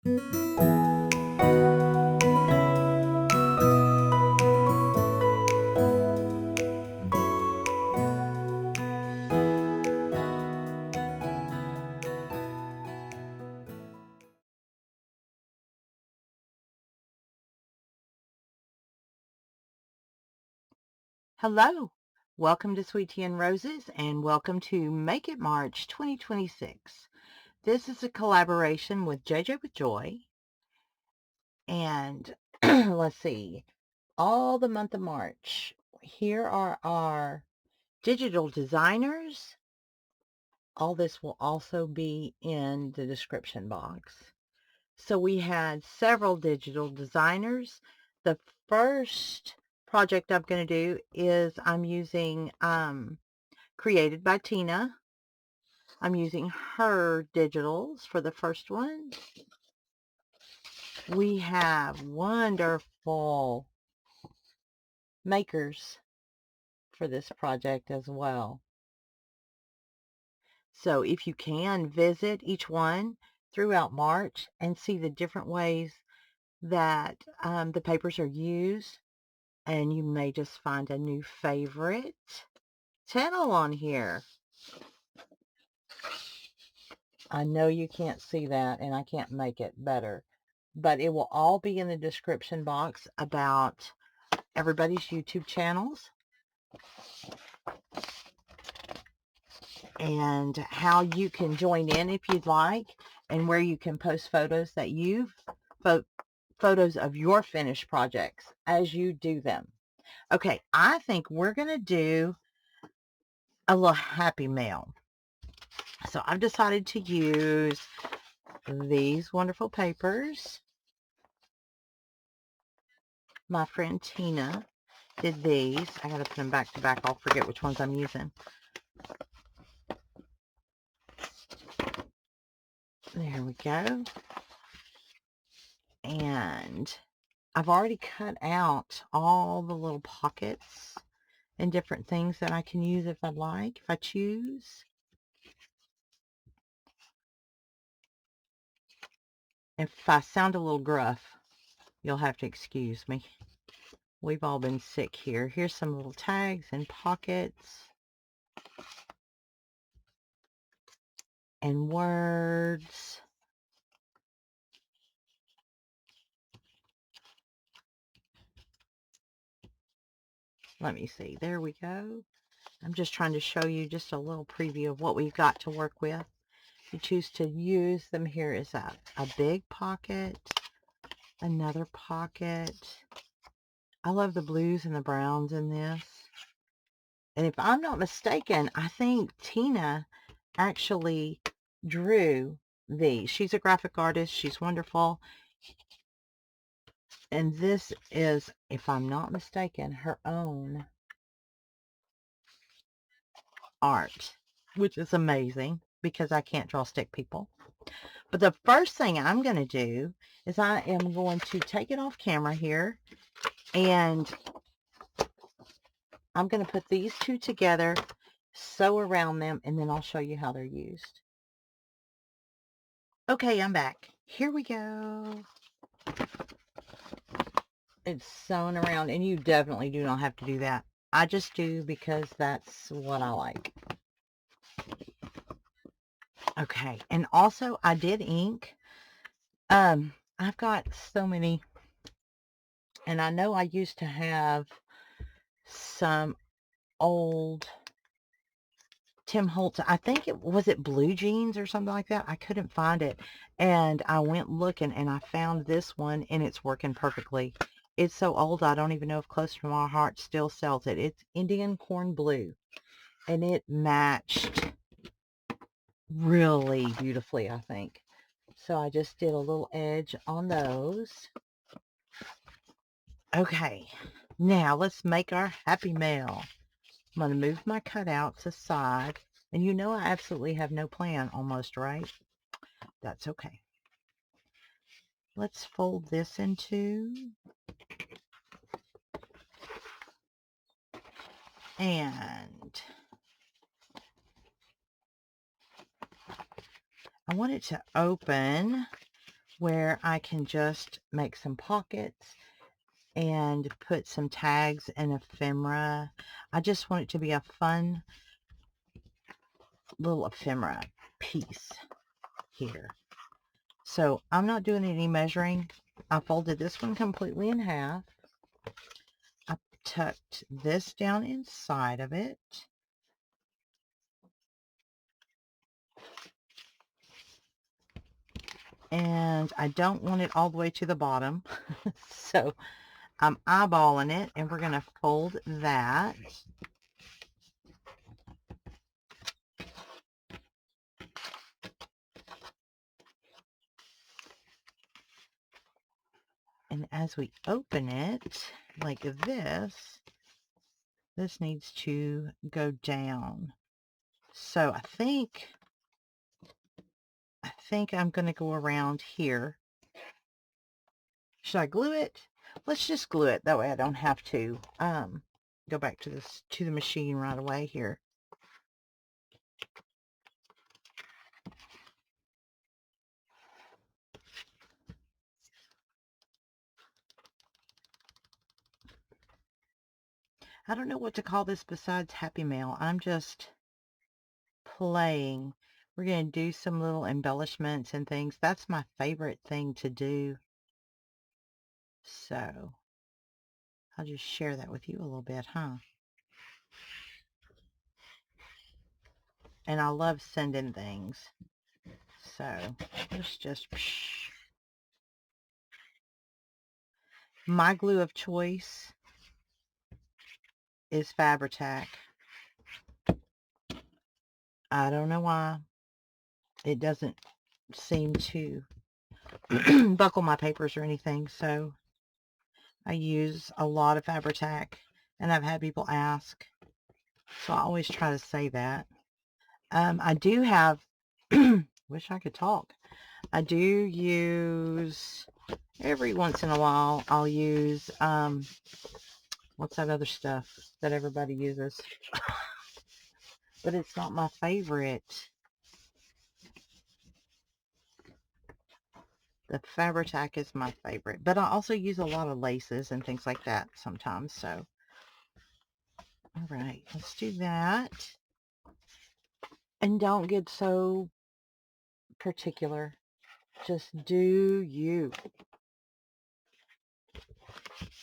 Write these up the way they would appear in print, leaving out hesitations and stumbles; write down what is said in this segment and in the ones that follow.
Hello, welcome to Sweet Tea and Roses, and welcome to Make It March 2026. This is a collaboration with JJ with Joy, and let's see, all the month of March. Here are our digital designers. All this will also be in the description box. So we had several digital designers. The first project I'm going to do is I'm using Created by Tina. I'm using her digitals for the first one. We have wonderful makers for this project as well. So if you can visit each one throughout March and see the different ways that the papers are used, and you may just find a new favorite channel on here. I know you can't see that, and I can't make it better, but it will all be in the description box about everybody's YouTube channels and how you can join in if you'd like, and where you can post photos that photos of your finished projects as you do them. Okay, I think we're going to do a little happy mail. So I've decided to use these wonderful papers. My friend Tina did these. I got to put them back to back. I'll forget which ones I'm using. There we go. And I've already cut out all the little pockets and different things that I can use if I'd like, if I choose. If I sound a little gruff, you'll have to excuse me. We've all been sick here. Here's some little tags and pockets and words. Let me see. There we go. I'm just trying to show you just a little preview of what we've got to work with. If you choose to use them, here is a big pocket, another pocket. I love the blues and the browns in this. And if I'm not mistaken, I think Tina actually drew these. She's a graphic artist. She's wonderful. And this is, if I'm not mistaken, her own art, which is amazing because I can't draw stick people. But the first thing I'm going to do is I am going to take it off camera here, and I'm going to put these two together, sew around them, and then I'll show you how they're used. Okay, I'm back. Here we go. It's sewn around, and you definitely do not have to do that. I just do because that's what I like. Okay, and also I did ink. I've got so many, and I know I used to have some old Tim Holtz. I think it was Blue Jeans or something like that. I couldn't find it, and I went looking, and I found this one, and it's working perfectly. It's so old I don't even know if Close to My Heart still sells it. It's Indian Corn Blue, and it matched really beautifully, I think. So I just did a little edge on those. Okay, now let's make our happy mail. I'm going to move my cutouts aside. And you know I absolutely have no plan almost, right? That's okay. Let's fold this in two. And I want it to open where I can just make some pockets and put some tags and ephemera. I just want it to be a fun little ephemera piece here. So I'm not doing any measuring. I folded this one completely in half. I tucked this down inside of it. And I don't want it all the way to the bottom. So I'm eyeballing it, and we're going to fold that. And as we open it like this needs to go down. So I think I'm going to go around here. Should I glue it? Let's just glue it. That way I don't have to go back to the machine right away here. I don't know what to call this besides Happy Mail. I'm just playing. We're going to do some little embellishments and things. That's my favorite thing to do. So I'll just share that with you a little bit, huh? And I love sending things. So let's just... My glue of choice is Fabri-Tac. I don't know why. It doesn't seem to buckle my papers or anything, so I use a lot of Fabri-Tac, and I've had people ask, so I always try to say that. I do have, wish I could talk. I do use, every once in a while, I'll use, what's that other stuff that everybody uses? But it's not my favorite. The Fabri-Tac is my favorite, but I also use a lot of laces and things like that sometimes, so. All right, let's do that. And don't get so particular. Just do you.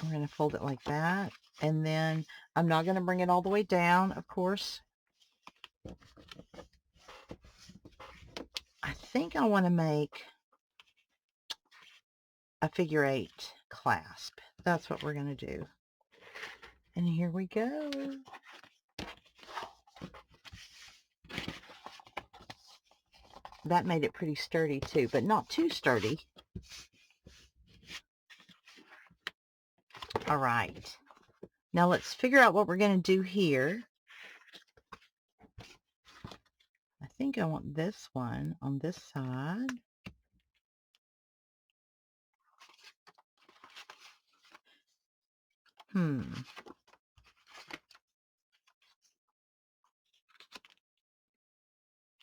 We're going to fold it like that. And then I'm not going to bring it all the way down, of course. I think I want to make a figure 8 clasp. That's what we're going to do. And here we go. That made it pretty sturdy too, but not too sturdy. All right. Now let's figure out what we're going to do here. I think I want this one on this side.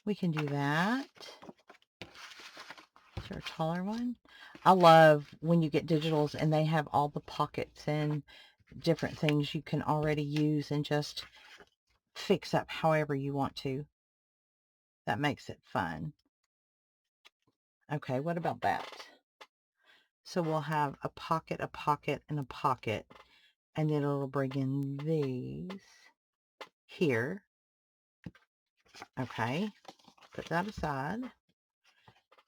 We can do that. Is there a taller one? I love when you get digitals and they have all the pockets and different things you can already use and just fix up however you want to. That makes it fun. Okay, what about that? So we'll have a pocket, and a pocket, and then it'll bring in these here. Okay, put that aside.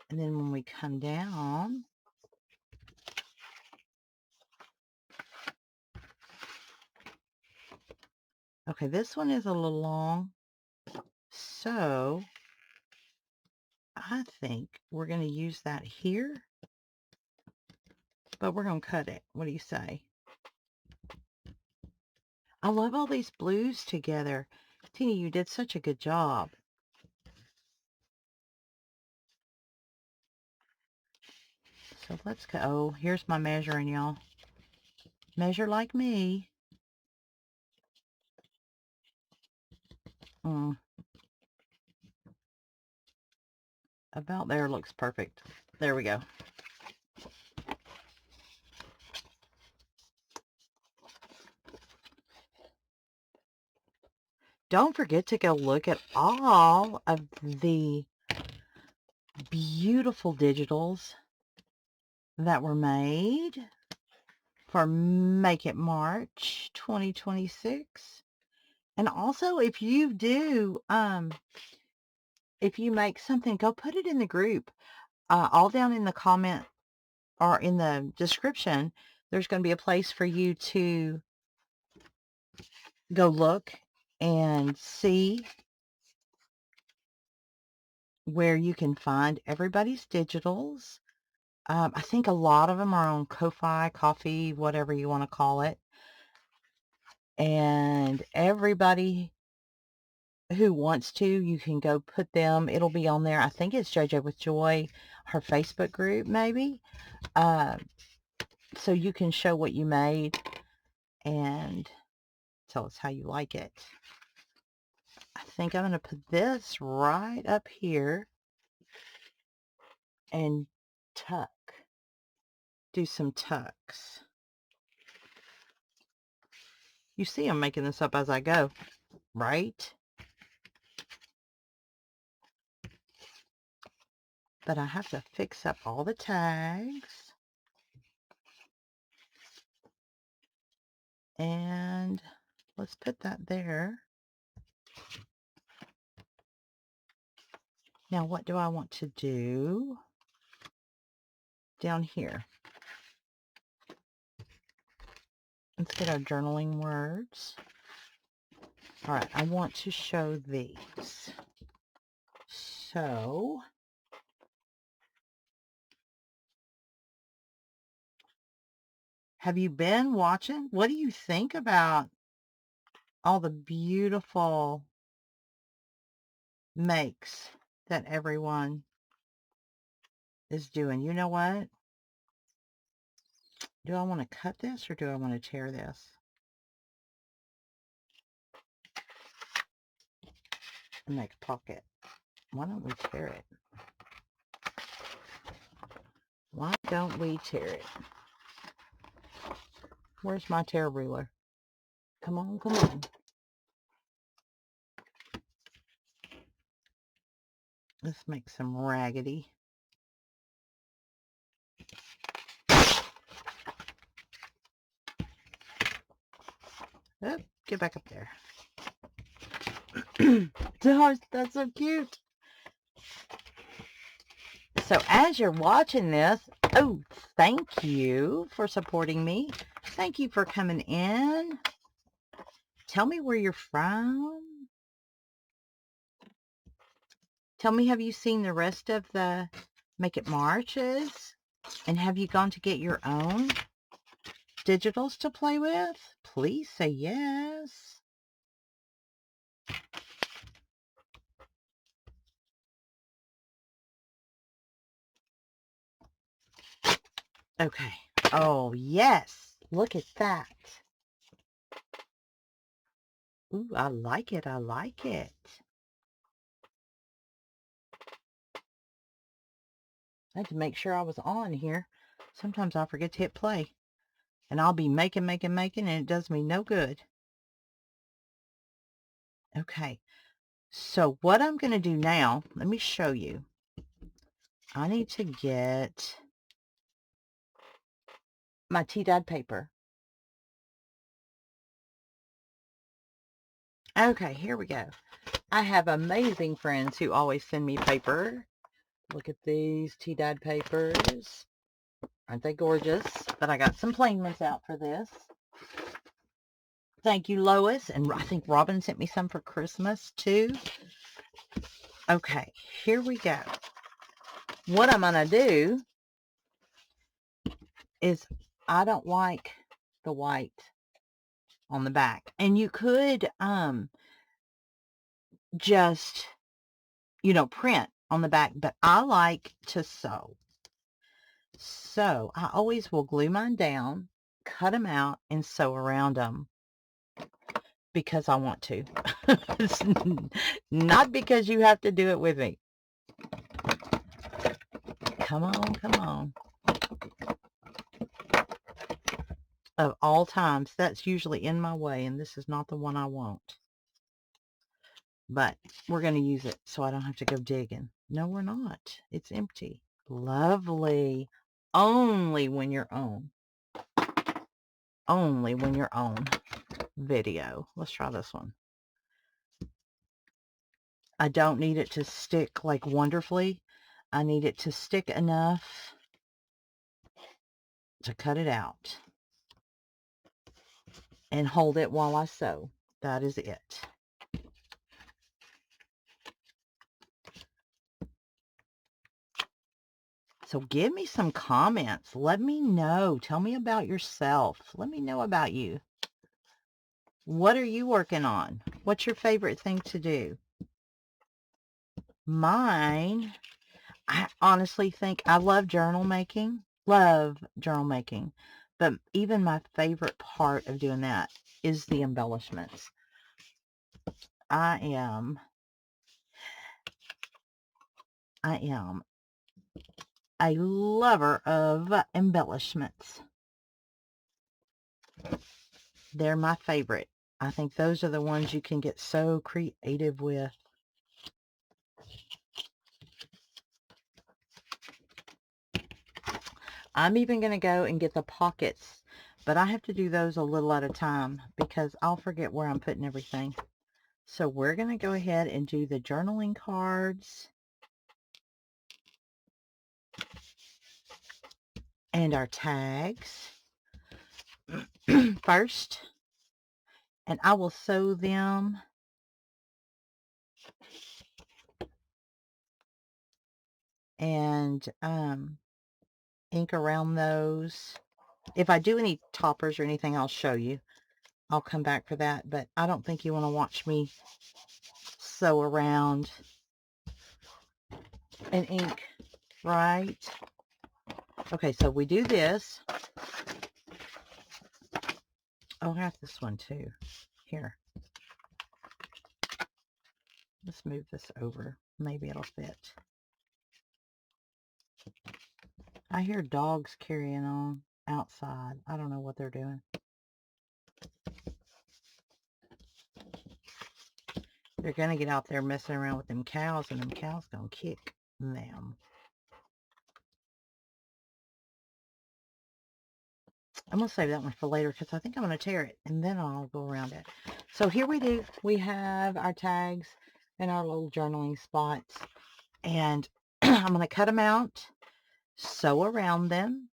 And then when we come down, okay, this one is a little long, so I think we're going to use that here, but we're going to cut it. What do you say? I love all these blues together. Tina, you did such a good job. So let's go. Oh, here's my measuring, y'all. Measure like me. About there looks perfect. There we go. don't forget to go look at all of the beautiful digitals that were made for Make It March 2026. And also, if you do, if you make something, go put it in the group. All down in the comment or in the description, there's going to be a place for you to go look and see where you can find everybody's digitals. I think a lot of them are on Ko-Fi, Coffee, whatever you want to call it. And everybody who wants to, you can go put them. It'll be on there. I think it's JJ with Joy, her Facebook group, maybe. So you can show what you made and tell us how you like it. I think I'm going to put this right up here and tuck. Do some tucks. You see I'm making this up as I go, right? But I have to fix up all the tags. And let's put that there. Now, what do I want to do down here? Let's get our journaling words. All right, I want to show these. So, have you been watching? What do you think about all the beautiful makes that everyone is doing? You know what? Do I want to cut this or do I want to tear this? And make a pocket. Why don't we tear it? Why don't we tear it? Where's my tear ruler? Come on, come on. Let's make some raggedy. Oh, get back up there. That's so cute. So as you're watching this, oh, thank you for supporting me. Thank you for coming in. Tell me where you're from. Tell me, have you seen the rest of the Make It Marches? And have you gone to get your own digitals to play with? Please say yes. Okay. Oh, yes. Look at that. Ooh, I like it. I like it. I had to make sure I was on here. Sometimes I forget to hit play. And I'll be making, and it does me no good. Okay. So what I'm going to do now, let me show you. I need to get my tea dyed paper. Okay, here we go. I have amazing friends who always send me paper. Look at these tea dyed papers. Aren't they gorgeous? But I got some plain ones out for this. Thank you, Lois. And I think Robin sent me some for Christmas, too. Okay, here we go. What I'm going to do is I don't like the white on the back. And you could just, print on the back. But I like to sew. So I always will glue mine down, cut them out, and sew around them. Because I want to. Not because you have to do it with me. Come on, come on. Of all times, that's usually in my way, and this is not the one I want. but we're going to use it so I don't have to go digging. No, we're not. It's empty. Lovely. Only when you're on. Only when you're on video. Let's try this one. I don't need it to stick like wonderfully. I need it to stick enough to cut it out and hold it while I sew. That is it. So give me some comments. Let me know. Tell me about yourself. Let me know about you. What are you working on? What's your favorite thing to do? Mine, I honestly think I love journal making. Love journal making. But even my favorite part of doing that is the embellishments. I am a lover of embellishments. They're my favorite. I think those are the ones you can get so creative with. I'm even going to go and get the pockets, but I have to do those a little at a time because I'll forget where I'm putting everything. So we're going to go ahead and do the journaling cards and our tags first, and I will sew them and ink around those. If I do any toppers or anything, I'll show you. I'll come back for that, but I don't think you want to watch me sew around and ink, right? Okay, so we do this. Oh, I have this one too. Here. Let's move this over. Maybe it'll fit. I hear dogs carrying on outside. I don't know what they're doing. They're going to get out there messing around with them cows, and them cows going to kick them. I'm going to save that one for later because I think I'm going to tear it, and then I'll go around it. So here we do. We have our tags and our little journaling spots, and I'm going to cut them out, sew around them,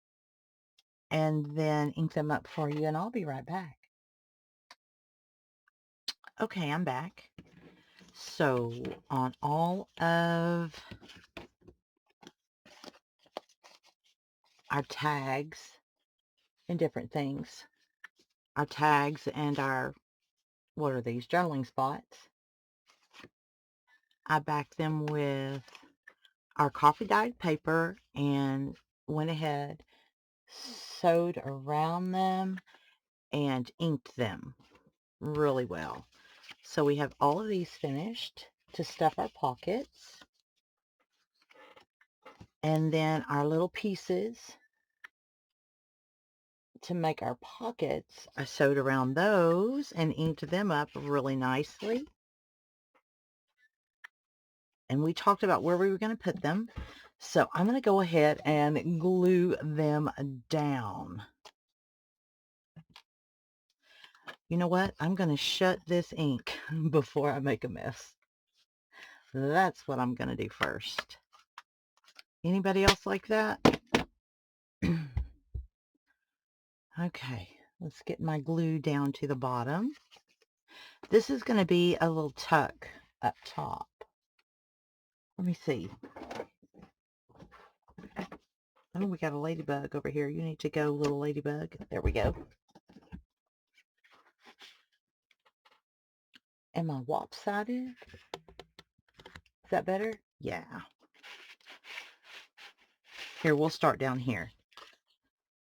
and then ink them up for you, and I'll be right back. Okay, I'm back. So on all of our tags and different things, our tags and our, what are these, journaling spots, I backed them with our coffee dyed paper and went ahead, sewed around them, and inked them really well. So we have all of these finished to stuff our pockets. And then our little pieces to make our pockets, I sewed around those and inked them up really nicely. And we talked about where we were going to put them. So I'm going to go ahead and glue them down. You know what? I'm going to shut this ink before I make a mess. That's what I'm going to do first. Anybody else like that? Okay, let's get my glue down to the bottom. This is going to be a little tuck up top. Let me see. Oh, we got a ladybug over here. You need to go, little ladybug. There we go. Am I lopsided? Is that better? Yeah. Here, we'll start down here.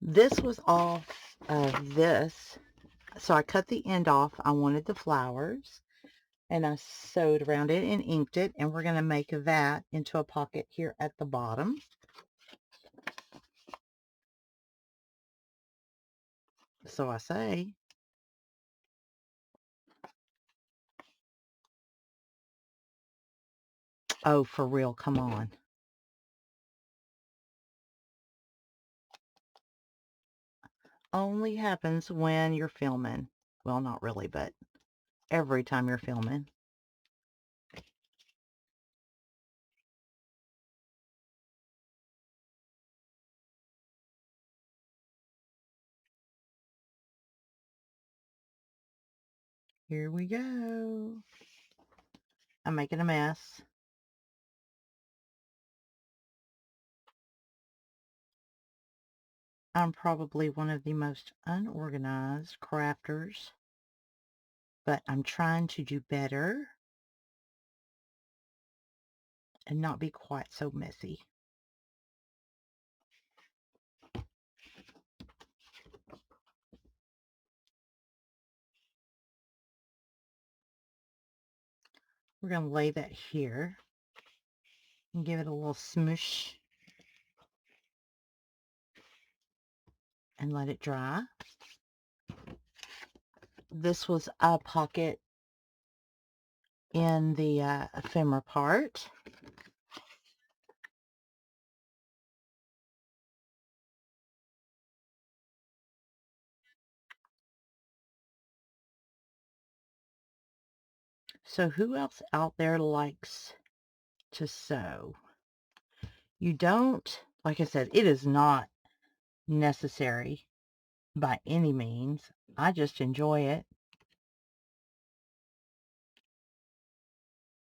This was off of this. So I cut the end off. I wanted the flowers. And I sewed around it and inked it. And we're going to make that into a pocket here at the bottom. So I say. Oh, for real, come on. Only happens when you're filming. Well, not really, but every time you're filming. Here we go. I'm making a mess. I'm probably one of the most unorganized crafters, but I'm trying to do better and not be quite so messy. We're going to lay that here and give it a little smoosh and let it dry. This was a pocket in the ephemera part. So who else out there likes to sew? You don't, like I said, it is not necessary by any means. I just enjoy it.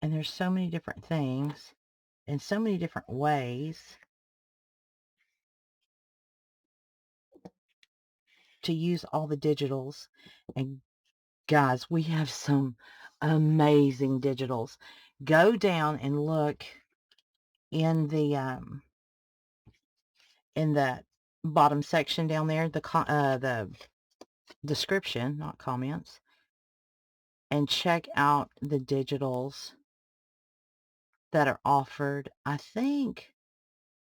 And there's so many different things in so many different ways to use all the digitals. And guys, we have some amazing digitals. Go down and look in the bottom section down there, the description, not comments, and check out the digitals that are offered. I think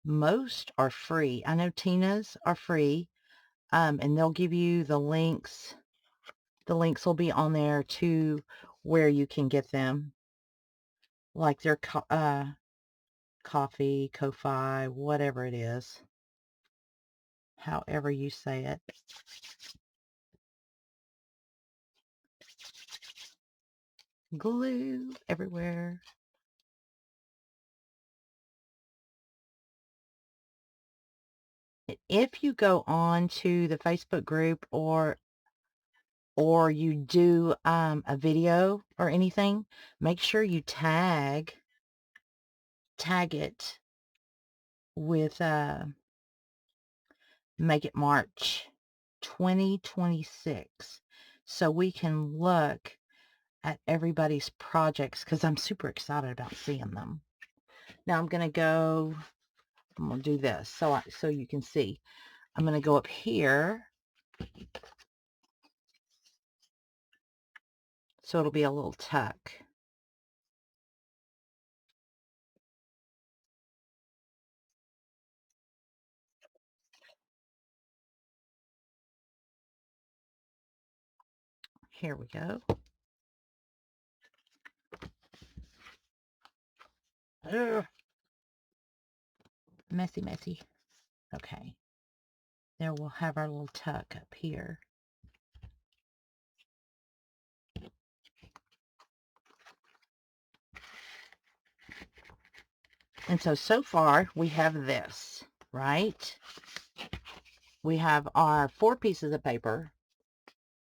most are free. I know Tina's are free, and they'll give you the links. The links will be on there to where you can get them, like their coffee, Ko-Fi, whatever it is, however you say it. Glue everywhere. If you go on to the Facebook group or you do a video or anything, make sure you tag it with make it March 2026 so we can look at everybody's projects, because I'm super excited about seeing them. Now I'm going to do this so you can see. I'm going to go up here so it'll be a little tuck. Here we go. Ugh. Messy, messy. Okay. There we'll have our little tuck up here. And so far we have this, right? We have our 4 pieces of paper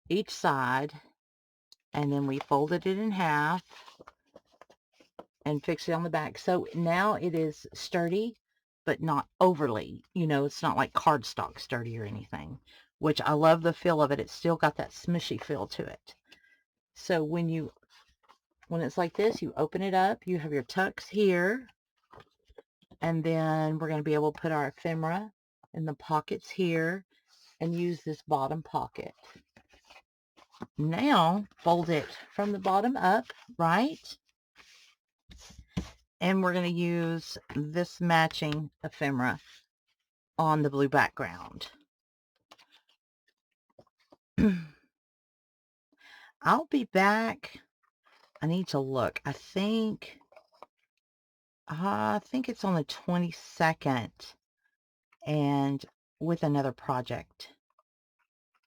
each side, and then we folded it in half and fixed it on the back. So now it is sturdy, but not overly, it's not like cardstock sturdy or anything, which I love the feel of it. It's still got that smushy feel to it. So when it's like this, you open it up, you have your tucks here, and then we're going to be able to put our ephemera in the pockets here and use this bottom pocket. Now fold it from the bottom up, right? And we're going to use this matching ephemera on the blue background. I'll be back. I need to look. I think I think it's on the 22nd, and with another project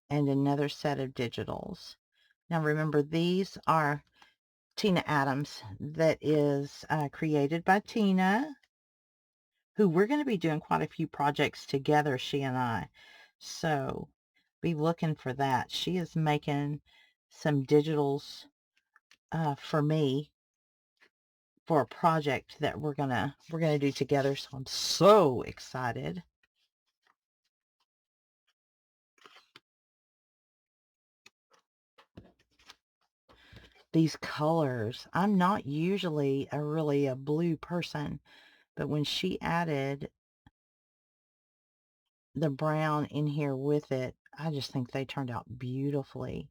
and another set of digitals. Now remember, these are Tina Adams, that is created by Tina, who we're going to be doing quite a few projects together, she and I. So be looking for that. She is making some digitals for me for a project that we're gonna do together. So I'm so excited. These colors, I'm not usually really a blue person, but when she added the brown in here with it, I just think they turned out beautifully.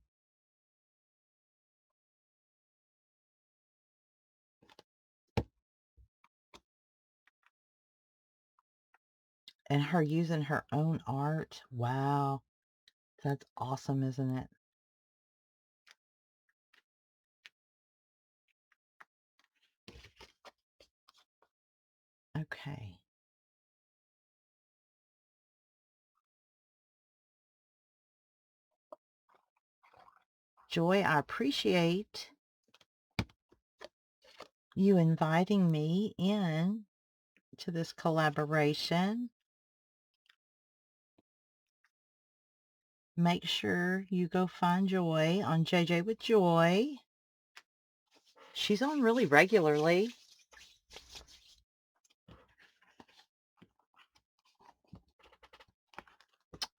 And her using her own art. Wow. That's awesome, isn't it? Okay. Joy, I appreciate you inviting me in to this collaboration. Make sure you go find Joy on JJ with Joy. She's on really regularly.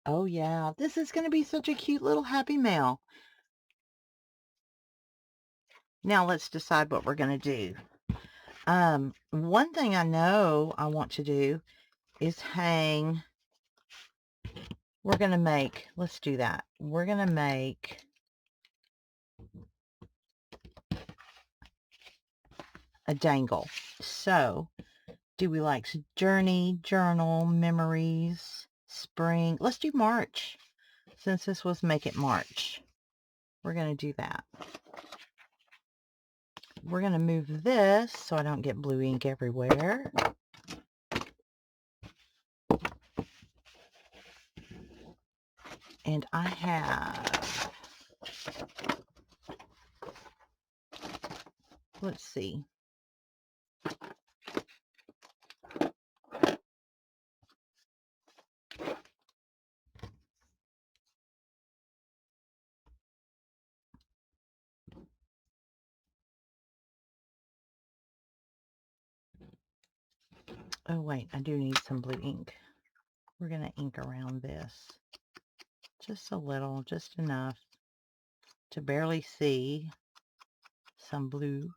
Oh yeah, this is going to be such a cute little happy mail. Now let's decide what we're going to do. One thing I know I want to do is hang. We're going to make, let's do that. We're going to make a dangle. So, do we like journey, journal, memories, spring? Let's do March. Since this was Make It March, we're going to do that. We're going to move this so I don't get blue ink everywhere. And I have, let's see. Oh wait, I do need some blue ink. We're going to ink around this. Just a little, just enough to barely see some blue.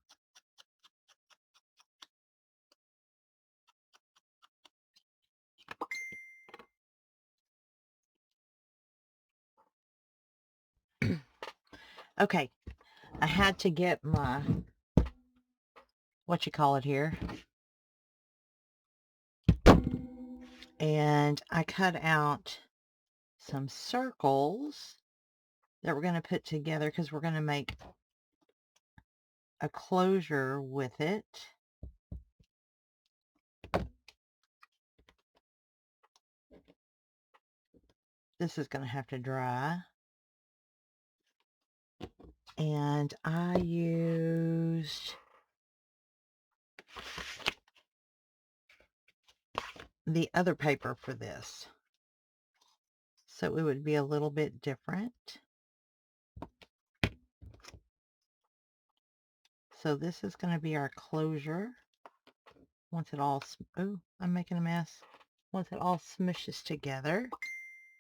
Okay, I had to get my, what you call it here, and I cut out some circles that we're going to put together because we're going to make a closure with it. This is going to have to dry. And I used the other paper for this, so it would be a little bit different. So this is going to be our closure. Once it all, oh, I'm making a mess. Once it all smushes together,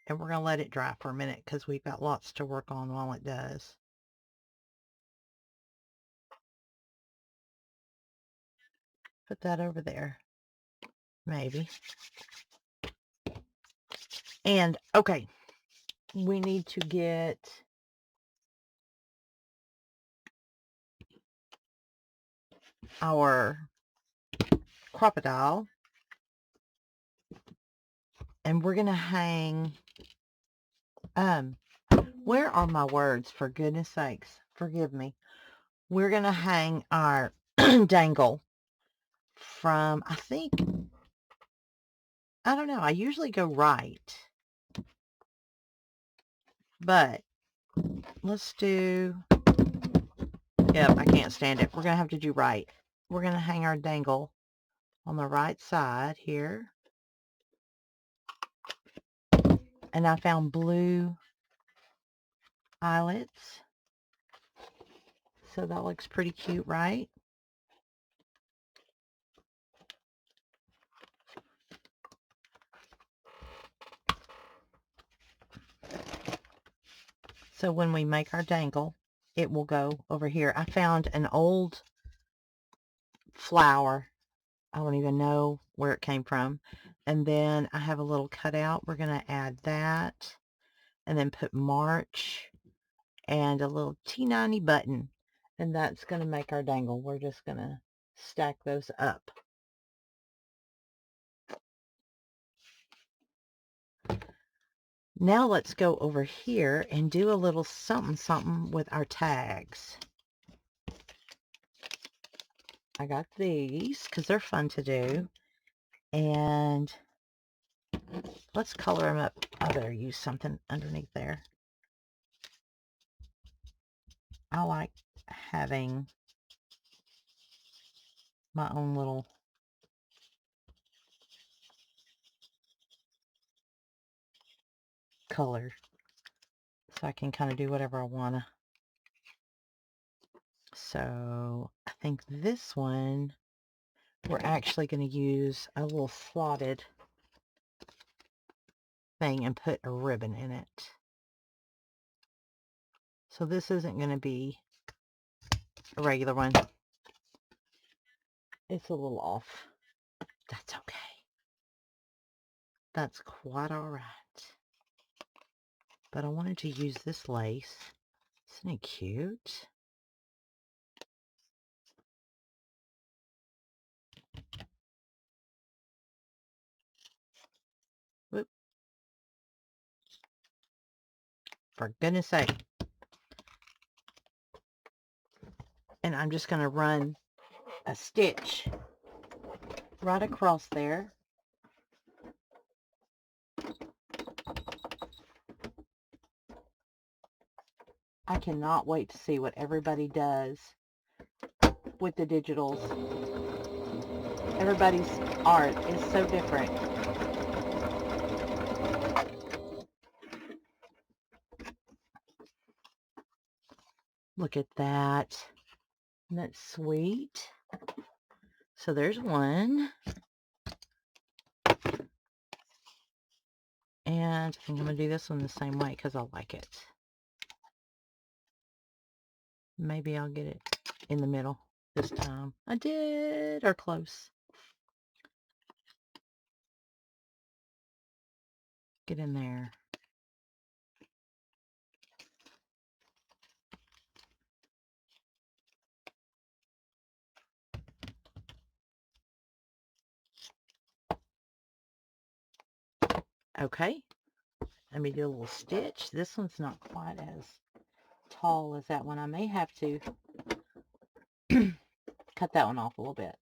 and we're going to let it dry for a minute because we've got lots to work on while it does. Put that over there, maybe. And okay, we need to get our crocodile, and we're gonna hang, where are my words, for goodness sakes, forgive me. We're gonna hang our dangle from, I think, I don't know, I usually go right, but let's do, yep, I can't stand it. We're going to have to do right. We're going to hang our dangle on the right side here. And I found blue eyelets. So that looks pretty cute, right? So when we make our dangle, it will go over here. I found an old flower. I don't even know where it came from. And then I have a little cutout. We're going to add that. And then put March and a little teeny button. And that's going to make our dangle. We're just going to stack those up. Now let's go over here and do a little something with our tags. I got these because they're fun to do. And let's color them up. I better use something underneath there. I like having my own little color. So I can kind of do whatever I want to. So I think this one, we're actually going to use a little slotted thing and put a ribbon in it. So this isn't going to be a regular one. It's a little off. That's okay. That's quite all right. But I wanted to use this lace. Isn't it cute? Whoop. For goodness sake. And I'm just going to run a stitch right across there. I cannot wait to see what everybody does with the digitals. Everybody's art is so different. Look at that. Isn't that sweet? So there's one. And I think I'm going to do this one the same way because I like it. Maybe I'll get it in the middle this time. I did, or close. Get in there. Okay. Let me do a little stitch. This one's not quite as tall as that one. I may have to cut that one off a little bit.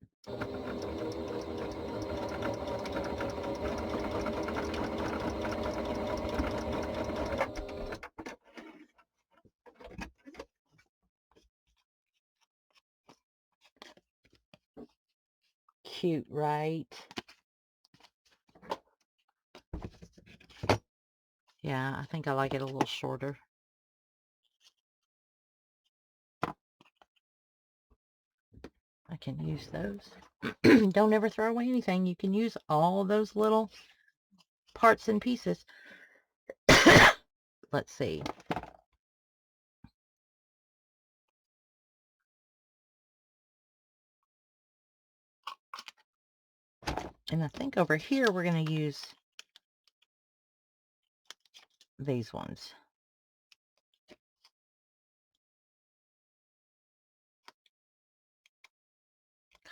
Cute, right? Yeah, I think I like it a little shorter. I can use those. Don't ever throw away anything. You can use all those little parts and pieces. Let's see. And I think over here we're going to use these ones.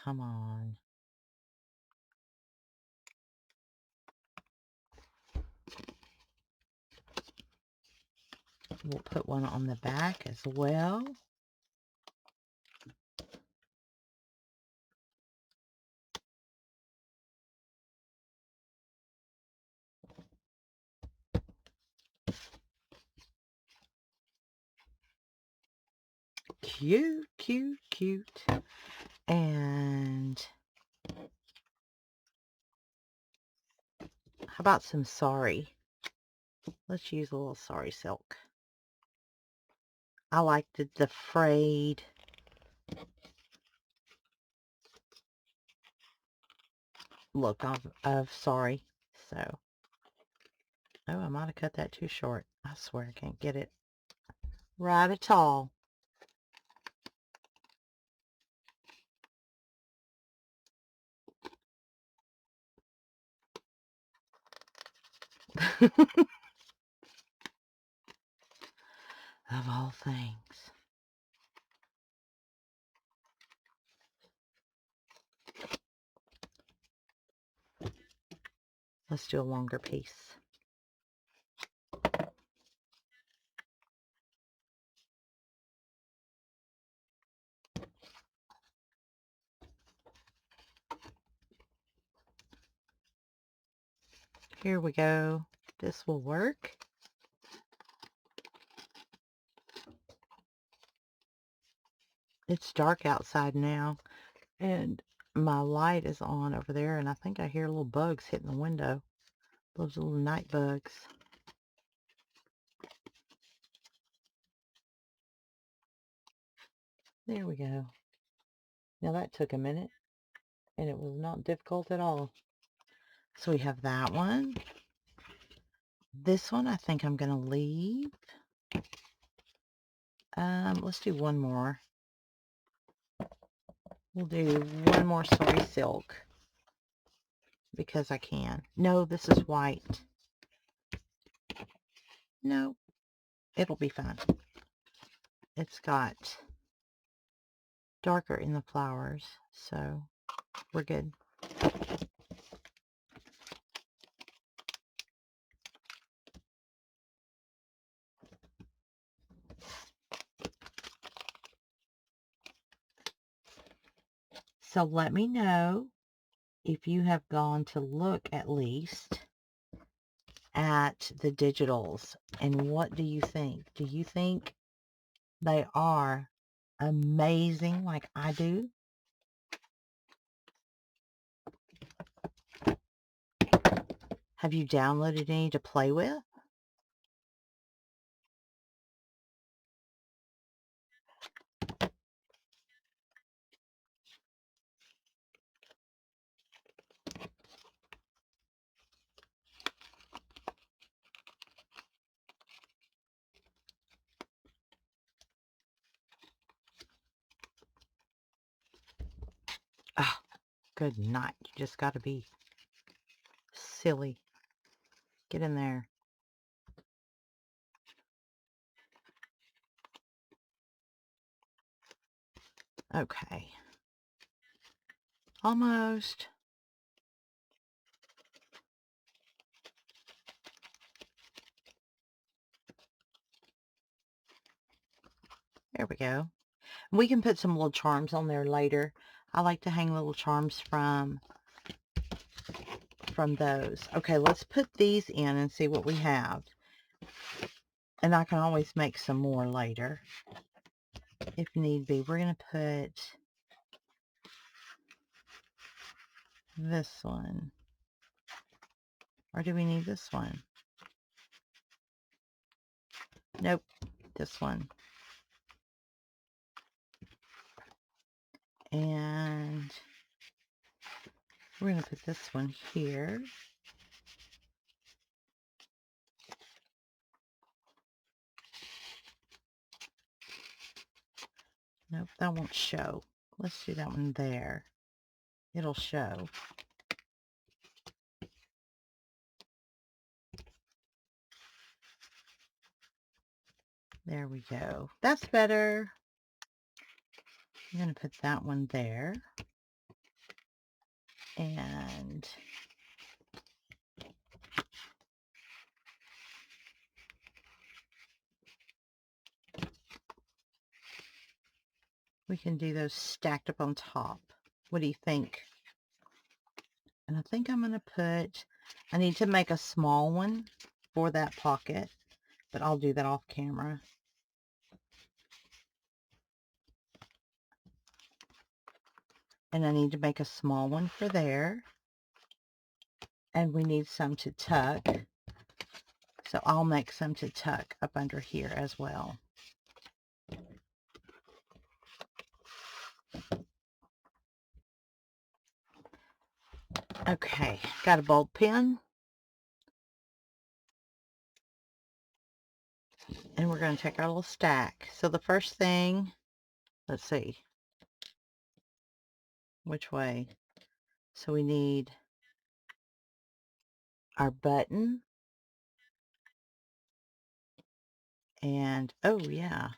Come on. We'll put one on the back as well. cute, cute, cute. And how about some sari? Let's use a little sari silk. I like the frayed look of sari. So, oh, I might have cut that too short. I swear I can't get it right at all. Of all things. Let's do a longer piece. Here we go. This will work. It's dark outside now, and my light is on over there, and I think I hear little bugs hitting the window. Those little night bugs. There we go. Now that took a minute, and it was not difficult at all. So we have that one. This one I think I'm going to leave. Let's do one more. We'll do one more sari silk because I can. No, this is white. No, it'll be fine. It's got darker in the flowers, so we're good. So let me know if you have gone to look at least at the digitals, and what do you think? Do you think they are amazing like I do? Have you downloaded any to play with? Oh, good night. You just got to be silly. Get in there. Okay. Almost. There we go. We can put some little charms on there later. I like to hang little charms from those. Okay, let's put these in and see what we have. And I can always make some more later if need be. We're going to put this one. Or do we need this one? Nope, this one. And we're going to put this one here. Nope, that won't show. Let's do that one there. It'll show. There we go. That's better. I'm going to put that one there. And we can do those stacked up on top. What do you think? And I think I'm going to put, I need to make a small one for that pocket, but I'll do that off camera. And I need to make a small one for there. And we need some to tuck. So I'll make some to tuck up under here as well. Okay, got a bold pen. And we're going to take our little stack. So the first thing, let's see, which way? So we need our button. And, oh yeah,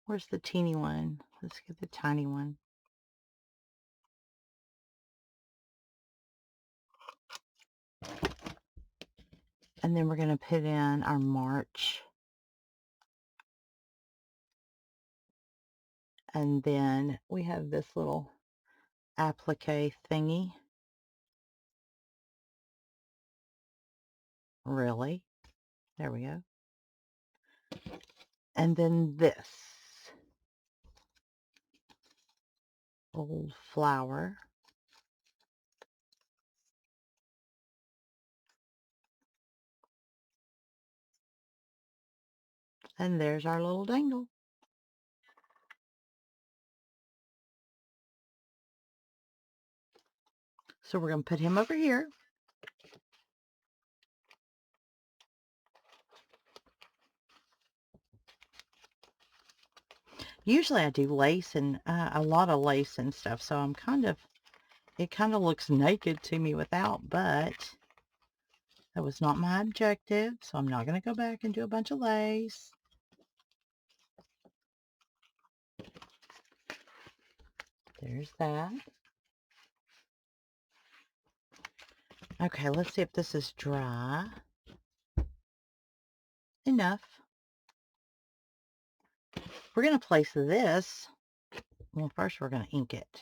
where's the teeny one? Let's get the tiny one. And then we're going to put in our March. And then we have this little applique thingy. Really? There we go. And then this old flower. And there's our little dangle. So we're going to put him over here. Usually I do lace and a lot of lace and stuff, so I'm it kind of looks naked to me without, but that was not my objective, so I'm not going to go back and do a bunch of lace. There's that. Okay, let's see if this is dry enough. We're going to place this. Well, first we're going to ink it.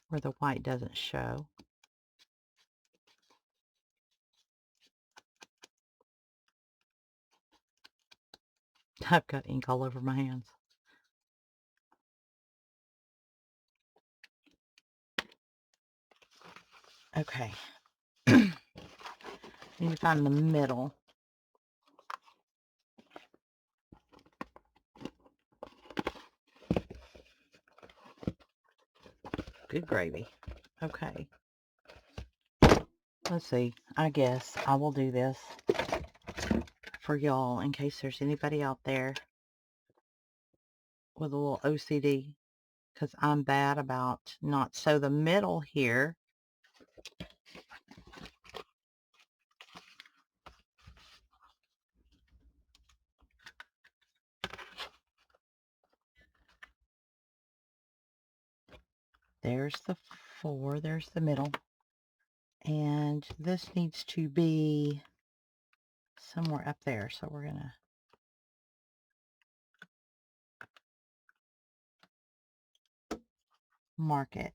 Where the white doesn't show. I've got ink all over my hands. Okay. Need to find the middle. Good gravy. Okay. Let's see. I guess I will do this for y'all in case there's anybody out there with a little OCD, because I'm bad about not. So the middle here, there's the 4, there's the middle, and this needs to be somewhere up there, so we're gonna mark it.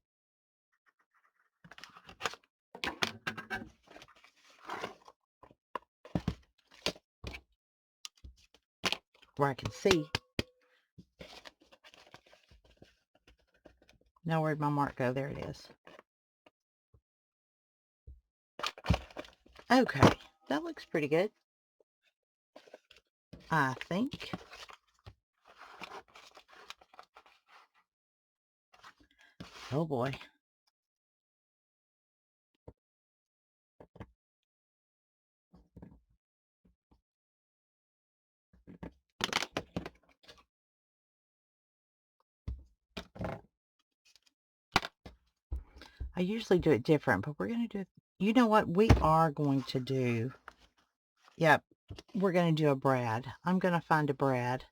Where I can see. Now where'd my mark go? There it is. Okay, that looks pretty good, I think. Oh boy. I usually do it different, but we're going to do it. You know what? We are going to do. Yep. We're going to do a brad. I'm going to find a brad.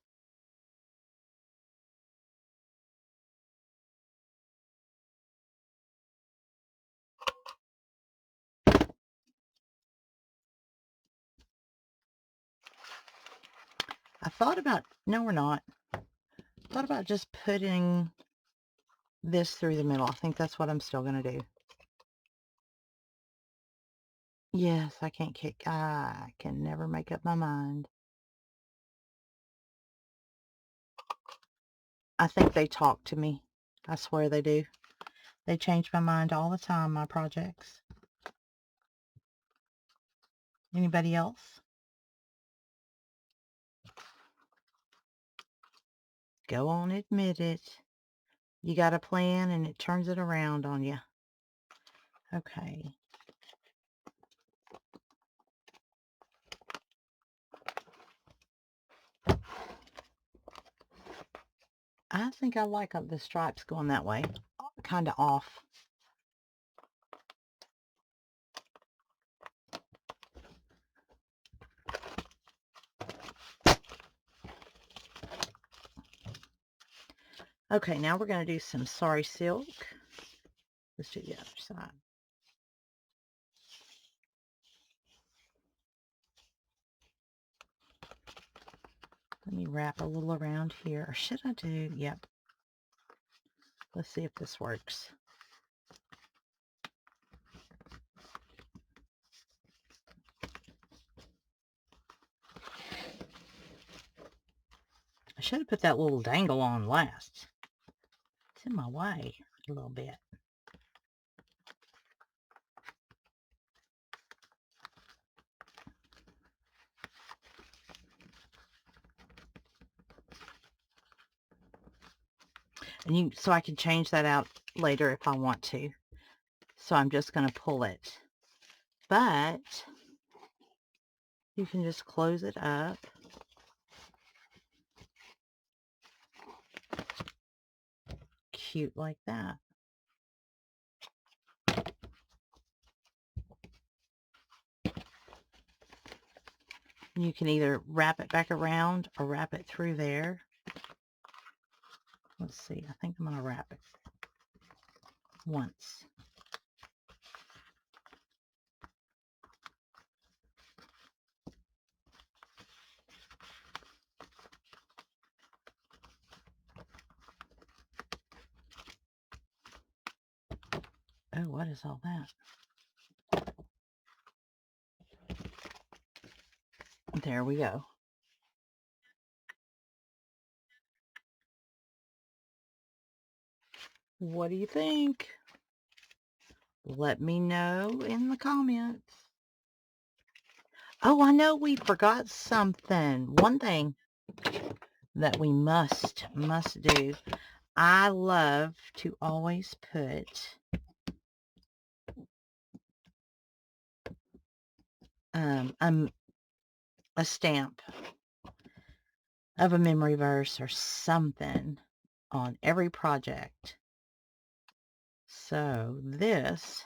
I thought about, no, we're not. I thought about just putting this through the middle. I think that's what I'm still going to do. Yes, I can never make up my mind. I think they talk to me. I swear they do. They change my mind all the time, my projects. Anybody else? Go on, admit it. You got a plan and it turns it around on you. Okay. I think I like the stripes going that way. Kind of off. Okay, now we're going to do some Sorry Silk. Let's do the other side. Let me wrap a little around here. Or should I do? Yep. Let's see if this works. I should have put that little dangle on last. It's in my way a little bit. And so I can change that out later if I want to. So I'm just going to pull it. But you can just close it up. Cute like that. You can either wrap it back around or wrap it through there. Let's see. I think I'm going to wrap it once. Oh, what is all that? There we go. What do you think? Let me know in the comments. Oh, I know we forgot something. One thing that we must do. I love to always put a stamp of a memory verse or something on every project. So this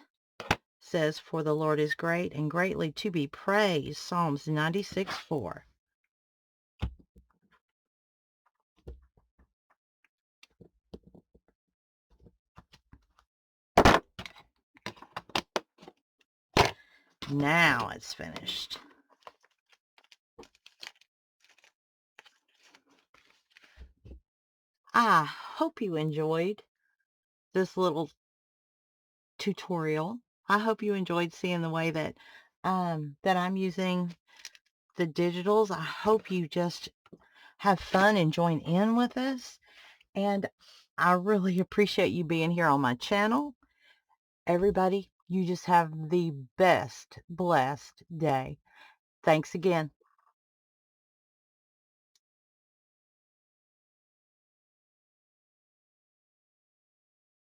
says, "For the Lord is great and greatly to be praised." Psalms 96:4. Now it's finished. I hope you enjoyed this little tutorial. I hope you enjoyed seeing the way that that I'm using the digitals. I hope you just have fun and join in with us. And I really appreciate you being here on my channel. Everybody, you just have the best blessed day. Thanks again.